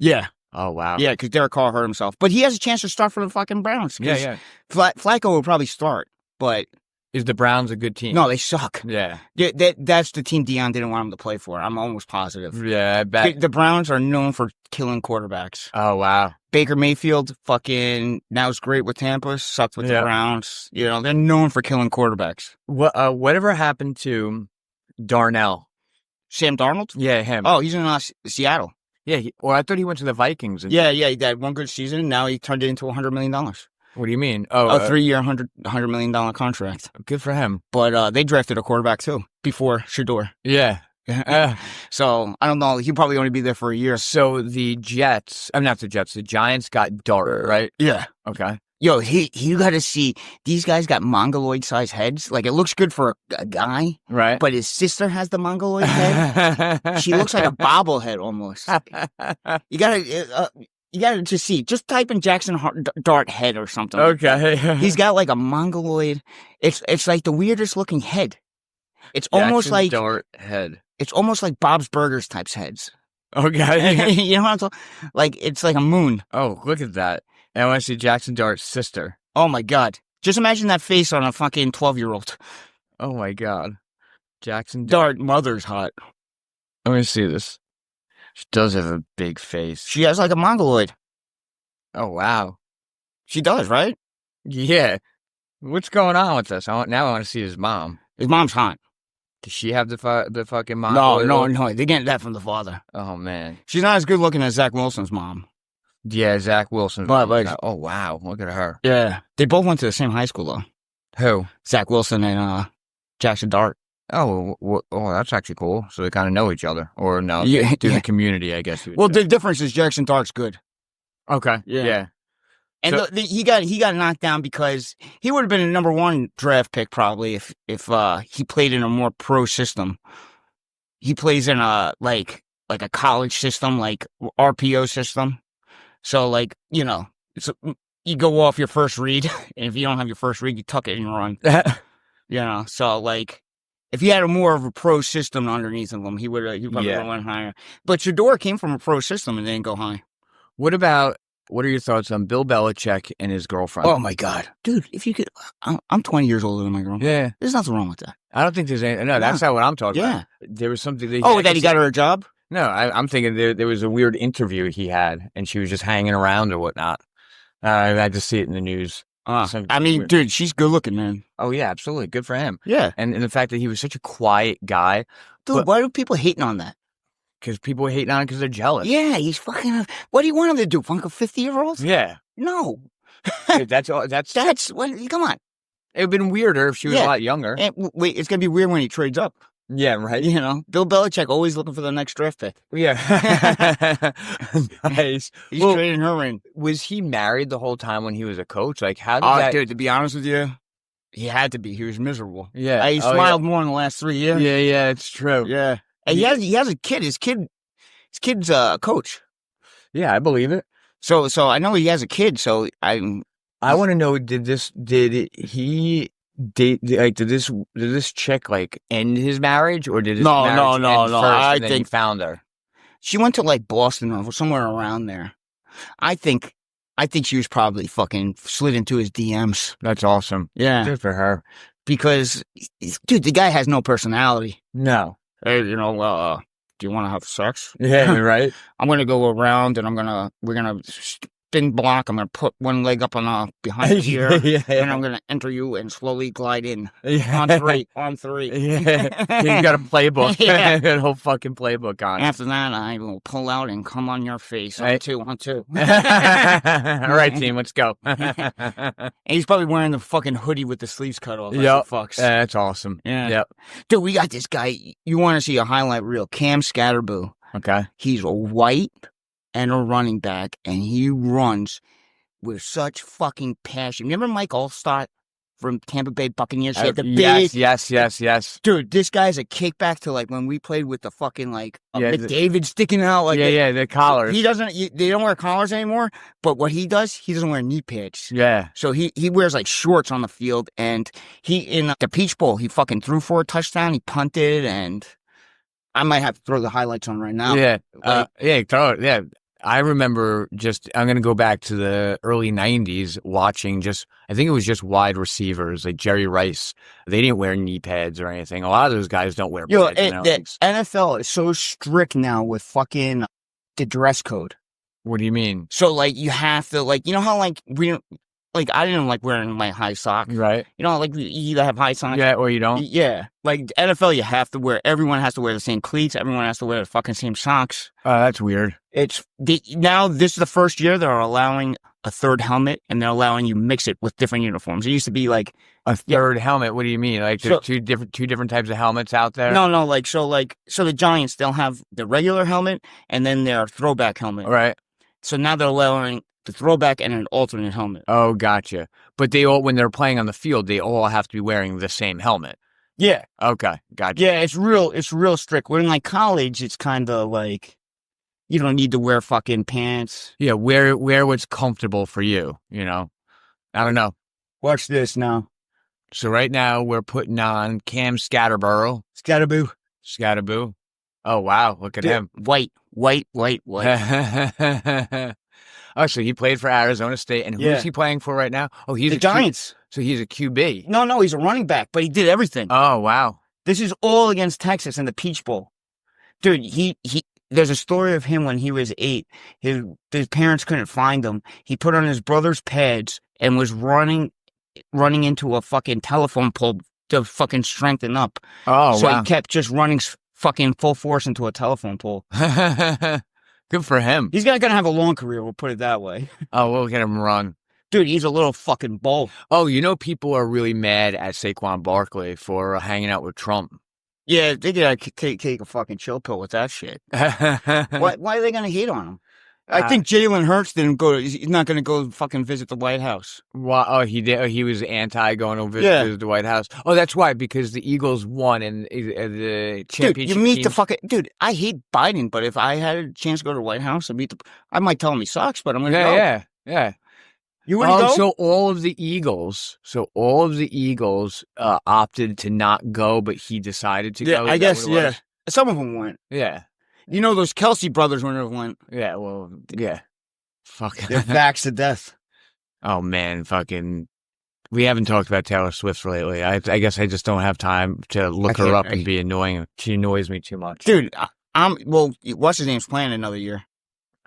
Yeah. Oh, wow. Yeah, because Derek Carr hurt himself. But he has a chance to start for the fucking Browns. Yeah. Flacco will probably start, but... Is the Browns a good team? No, they suck. Yeah. That's the team Dion didn't want him to play for. I'm almost positive. Yeah, I bet. The Browns are known for killing quarterbacks. Oh, wow. Baker Mayfield, now is great with Tampa, sucked with the Browns. They're known for killing quarterbacks. Whatever happened to Darnell? Sam Darnold? Yeah, him. Oh, he's in Seattle. Yeah, I thought he went to the Vikings. Yeah, he had one good season. Now he turned it into $100 million. What do you mean? Oh, a 3-year, $100 million contract. Good for him. But they drafted a quarterback, too, before Shador. Yeah. So, I don't know. He'll probably only be there for a year. So, the Giants got Dart, right? Yeah. Okay. Yo, you got to see, these guys got mongoloid-sized heads. Like, it looks good for a guy. Right. But his sister has the mongoloid head. She looks like a bobblehead, almost. You got to just see. Just type in Jackson Dart head or something. Okay. He's got like a mongoloid. It's like the weirdest looking head. It's almost like Dart head. It's almost like Bob's Burgers types heads. Okay. You know what I'm talking? Like it's like a moon. Oh, look at that. And I want to see Jackson Dart's sister. Oh my God. Just imagine that face on a fucking 12-year-old. Oh my God. Jackson Dart mother's hot. Let me see this. She does have a big face. She has like a mongoloid. Oh, wow. She does, right? Yeah. What's going on with this? Now I want to see his mom. His mom's hot. Does she have the fucking mom? No. They're getting that from the father. Oh, man. She's not as good looking as Zach Wilson's mom. Yeah, Zach Wilson's But, mom. like- Oh, wow. Look at her. Yeah. They both went to the same high school, though. Who? Zach Wilson and Jackson Dart. Oh, that's actually cool. So they kind of know each other. Or no, Yeah, through yeah. the community, I guess. Well, the difference is Jackson Dart's good. Okay. Yeah. Yeah. And So- he got knocked down because he would have been a number 1 draft pick probably if he played in a more pro system. He plays in a like a college system, like RPO system. So like, you know, you go off your first read, and if you don't have your first read, you tuck it and run. You know, so like if he had a more of a pro system underneath of him, he probably would have went higher. But Shador came from a pro system and didn't go high. What are your thoughts on Bill Belichick and his girlfriend? Oh my God, dude! If you could, I'm 20 years older than my girl. Yeah. There's nothing wrong with that. I don't think there's any. No, that's not what I'm talking about. There was something that. That he got her a job? No, I'm thinking there was a weird interview he had, and she was just hanging around or whatnot. I had to see it in the news. I mean, dude, she's good looking, man. Oh yeah, absolutely, good for him. Yeah, and the fact that he was such a quiet guy. Dude, why do people hating on that? Because people are hating on it because they're jealous. Yeah, he's fucking. What do you want him to do? Funk a 50-year-old? Yeah. No. Dude, that's what. Come on. It would have been weirder if she was a lot younger. And wait, it's gonna be weird when he trades up. Yeah, right. You know, Bill Belichick always looking for the next draft pick. Yeah. Nice. He's trading her in. Was he married the whole time when he was a coach? Like, how did that... Dude, to be honest with you, he had to be. He was miserable. Yeah. He smiled more in the last 3 years. Yeah, it's true. Yeah. And he has a kid. His kid's a coach. Yeah, I believe it. So I know he has a kid. So I want to know, did this chick like end his marriage, or did his marriage end first and then he found her? She went to like Boston or somewhere around there. I think she was probably fucking slid into his DMs. That's awesome. Yeah. Good for her. Because, dude, the guy has no personality. No. Hey, do you want to have sex? Yeah, right. I'm going to go around and we're going to spin block. I'm going to put one leg up behind the ear. And I'm going to enter you and slowly glide in. Yeah. On three. Yeah. You got a playbook. Yeah. A whole fucking playbook on. After that, I will pull out and come on your face. On two. All right, team, let's go. And he's probably wearing the fucking hoodie with the sleeves cut off. Yep. Fucks. That's awesome. Yeah. Yep. Dude, we got this guy. You want to see a highlight reel? Cam Scatterboo. Okay. He's a white and a running back, and he runs with such fucking passion. Remember Mike Allstott from Tampa Bay Buccaneers? He had the big... Yes. Dude, this guy's a kickback to like when we played with the fucking McDavid sticking out. Like the collars. They don't wear collars anymore, but what he doesn't wear knee pads. Yeah. So he wears like shorts on the field, and he in the Peach Bowl, he fucking threw for a touchdown, he punted, and I might have to throw the highlights on right now. Yeah. Throw it. Yeah. I remember I'm going to go back to the early 90s watching I think it was just wide receivers like Jerry Rice. They didn't wear knee pads or anything. A lot of those guys don't wear pads. The NFL is so strict now with fucking the dress code. What do you mean? So like you have to you know how I didn't like wearing my high socks. Right. You know, like you either have high socks. Yeah, or you don't. Yeah. Like NFL, you have to wear, everyone has to wear the same cleats. Everyone has to wear the fucking same socks. Oh, that's weird. Now this is the first year they're allowing a third helmet, and they're allowing you mix it with different uniforms. It used to be like a third helmet. What do you mean? Like there's two different types of helmets out there? No, so the Giants, they'll have the regular helmet and then their throwback helmet. Right. So now they're allowing the throwback and an alternate helmet. Oh, gotcha. But they all, when they're playing on the field, they all have to be wearing the same helmet. Yeah. Okay. Gotcha. Yeah, it's real strict. When like college, it's kind of like you don't need to wear fucking pants. Yeah, wear what's comfortable for you, you know. I don't know. Watch this now. So right now we're putting on Cam Scatterboo. Scatterboo. Oh, wow. Look at him. White. Oh, so he played for Arizona State. And who's he playing for right now? Oh, he's the Giants. So he's a QB. No, he's a running back, but he did everything. Oh, wow. This is all against Texas in the Peach Bowl. Dude, there's a story of him when he was 8. His parents couldn't find him. He put on his brother's pads and was running into a fucking telephone pole to fucking strengthen up. Oh, so wow. he kept just running fucking full force into a telephone pole. Good for him. He's not gonna have a long career, we'll put it that way. Oh, we'll get him run. Dude, he's a little fucking bull. Oh, you know, people are really mad at Saquon Barkley for hanging out with Trump. Yeah, they gotta take a fucking chill pill with that shit. Why are they gonna hate on him? I think Jalen Hurts he's not gonna go fucking visit the White House. Why? Oh, he did. Oh, he was anti going to visit the White House. Oh, that's why, because the Eagles won and the championship. Dude, you meet team. the fucking dude. I hate Biden, but if I had a chance to go to the White House, I might tell him he sucks, but I'm gonna go. Yeah. You wouldn't go? So all of the Eagles opted to not go, but he decided to go. I guess, yeah. Some of them went. Yeah. You know, those Kelsey brothers wouldn't have went. Yeah, well, yeah. Fuck. They're vaxxed to death. Oh, man, fucking. We haven't talked about Taylor Swift lately. I guess I just don't have time to look her up and be annoying. She annoys me too much. Dude, what's his name's playing another year?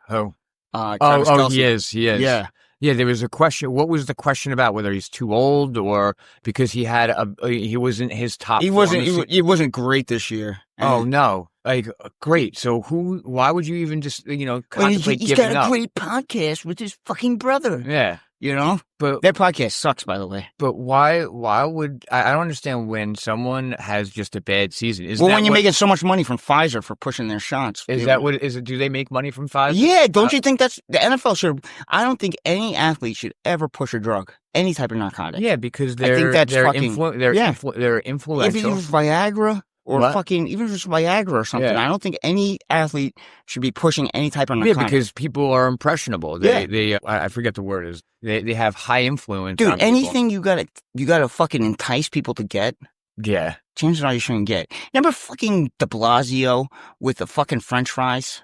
Who? Travis Kelce. He is. Yeah. Yeah, there was a question. What was the question about? Whether he's too old or because he had he wasn't his top. He wasn't great this year. Oh no! Like great. So why would you even just contemplate he's giving got a up? great podcast with his fucking brother. Yeah. You know, but that podcast sucks, by the way. But why would I don't understand when someone has just a bad season? When you're making so much money from Pfizer for pushing their shots. Is that what is it? Do they make money from Pfizer? Yeah, don't you think that's the NFL should? I don't think any athlete should ever push a drug, any type of narcotic. Yeah, because I think that's they're fucking they're influential. If you use Viagra. Or even just Viagra or something. Yeah. I don't think any athlete should be pushing any type of narcotic. Yeah, because people are impressionable. They I forget the word is. They have high influence. Dude, on people. Anything you gotta fucking entice people to get. Yeah. Chances are you shouldn't get. Remember fucking De Blasio with the fucking French fries?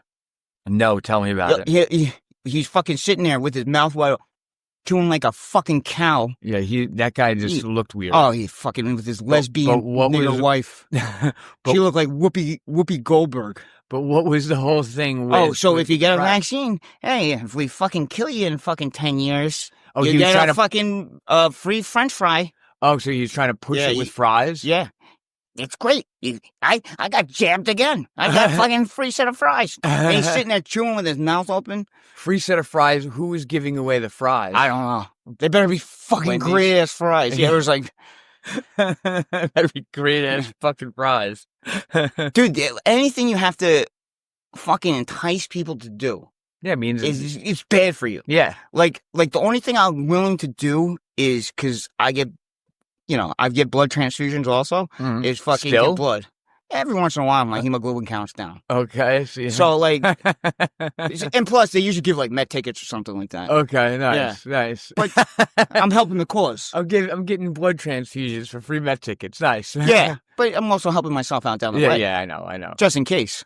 No, tell me about it. He's fucking sitting there with his mouth wide, chewing like a fucking cow. Yeah, that guy just looked weird. Oh, he fucking with his lesbian nigger wife. She looked like Whoopi Goldberg. But what was the whole thing with... if you get a vaccine, hey, if we fucking kill you in fucking 10 years, you get a fucking free French fry. Oh, so he's trying to push it with fries? Yeah. It's great. I got jammed again. I got fucking free set of fries. And he's sitting there chewing with his mouth open. Free set of fries? Who is giving away the fries? I don't know. They better be fucking great-ass fries. Yeah, it was like... better be great-ass fucking fries. Dude, anything you have to fucking entice people to do. Yeah, it means... It's bad for you. Yeah. Like the only thing I'm willing to do is because I get blood transfusions also, is fucking get blood. Every once in a while, my hemoglobin counts down. Okay. So, like, and plus, they usually give, like, med tickets or something like that. Okay, nice, nice. But I'm helping the cause. I'm getting blood transfusions for free med tickets. Nice. Yeah, but I'm also helping myself out down the way. Yeah, I know. Just in case.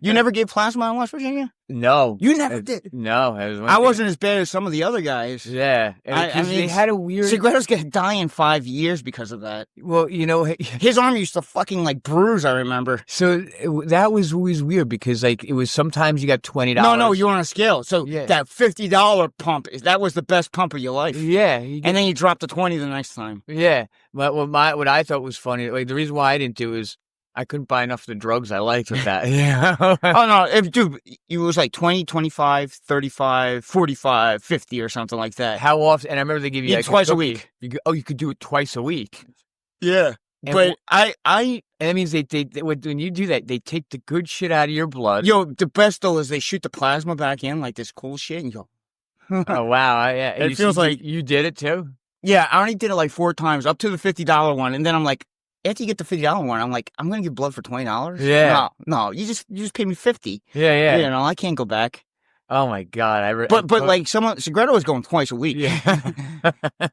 You never gave plasma in West Virginia? No. You never did? No. I wasn't as bad as some of the other guys. Yeah. I mean, they had a weird... Segretto's going to die in 5 years because of that. Well, his arm used to fucking, like, bruise, I remember. So that was always weird because, like, it was sometimes you got $20. No, you were on a scale. So that $50 pump, that was the best pump of your life. Yeah. And then you dropped to 20 the next time. Yeah. But what I thought was funny, like, the reason why I didn't do is I couldn't buy enough of the drugs I liked with that. Yeah. Oh, no. Dude, it was like 20, 25, 35, 45, 50 or something like that. How often? And I remember they give you like twice a week. You could do it twice a week. Yeah. And but and that means they when you do that, they take the good shit out of your blood. Yo, the best though is they shoot the plasma back in like this cool shit and you go, oh, wow. Yeah. It feels like... You did it too? Yeah, I only did it like 4 times, up to the $50 one. And then I'm like, after you get the $50 one, I'm like, I'm going to give blood for $20? Yeah. No, you just paid me $50. Yeah. You know, I can't go back. Oh, my God. But like, Segretto was going twice a week. Yeah.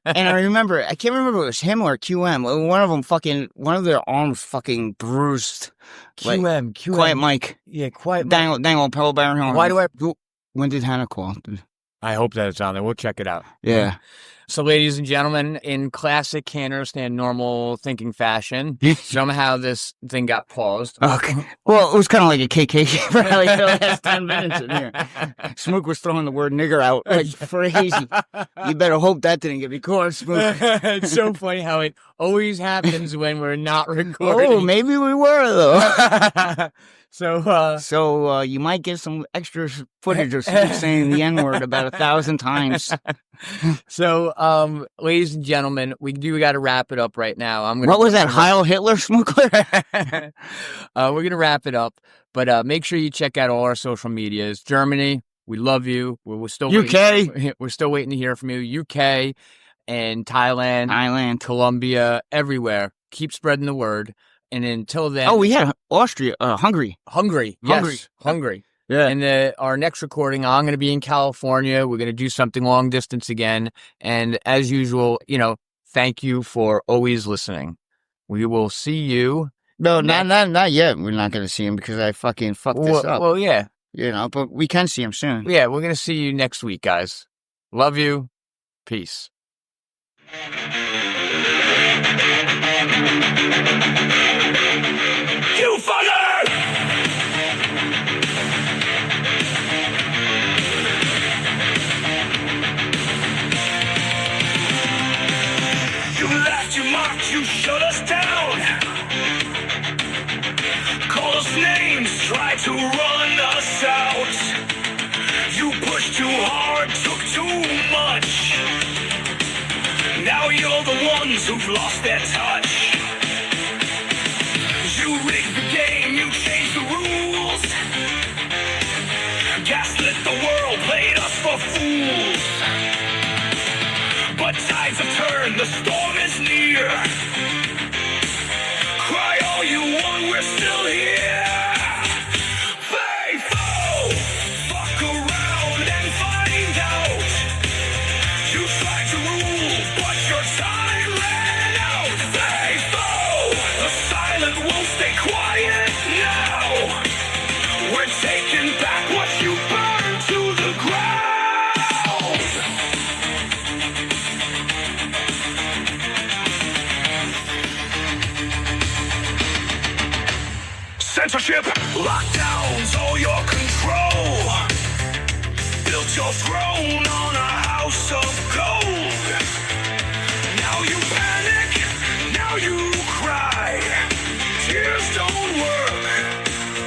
And I can't remember if it was him or QM. One of their arms fucking bruised. QM. Quiet Mike. Yeah, Quiet Mike. Daniel Pellbaron. Why do I... When did Hannah call? I hope that it's on there. We'll check it out. Yeah. So, ladies and gentlemen, in classic can't understand normal thinking fashion, somehow this thing got paused. Okay. Well, it was kind of like a KKK rally for the last 10 minutes in here. Smook was throwing the word nigger out like crazy. You better hope that didn't get recorded, Smook. It's so funny how it always happens when we're not recording. Oh, maybe we were, though. So you might get some extra footage of Smook saying the N-word about 1,000 times. So, ladies and gentlemen, we got to wrap it up right now. What was that, Heil Hitler, Smook? We're going to wrap it up, but make sure you check out all our social medias. Germany, we love you. We're still UK. We're still waiting to hear from you. UK and Thailand, Colombia, everywhere. Keep spreading the word. And until then... Oh, we had Austria, Hungary. Yes, Hungary. Yeah. And our next recording, I'm going to be in California. We're going to do something long distance again. And as usual, thank you for always listening. We will see you. No, not yet. We're not going to see him because I fucking fucked this up. Well, yeah. But we can see him soon. Yeah, we're going to see you next week, guys. Love you. Peace. You fucker! You laughed, you mocked, you shut us down. Called us names, tried to run us out. You pushed too hard, took too much. Now you're the ones who've lost their touch. You rigged the game, you changed the rules. Gaslit the world, played us for fools. But tides have turned, the storm is near. Cry all you want, we're still here. Faithful, fuck around and find out. You tried to rule, but your time ran out. Faithful, the silent won't stay quiet now. We're taking back what you burned to the ground. Censorship, lockdowns, all your control. Built your throne on a house of gold. Now you panic, now you cry. Tears don't work,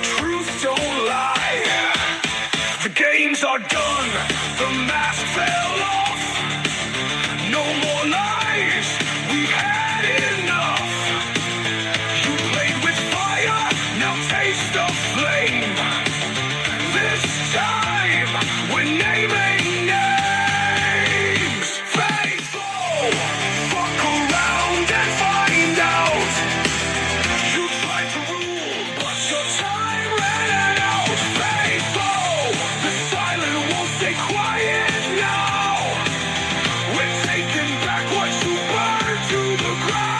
truth don't lie. The games are done, the mask fell off. No more lies, we had enough. You played with fire, now taste the flame. This time, we're naming names. Faithful, fuck around and find out. You tried to rule, but your time ran out. Faithful, the silent won't stay quiet now. We're taking back what you burned to the ground.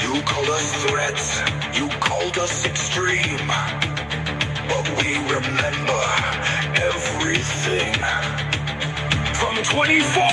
You called us threats, you called us extreme, but we remember everything. From 24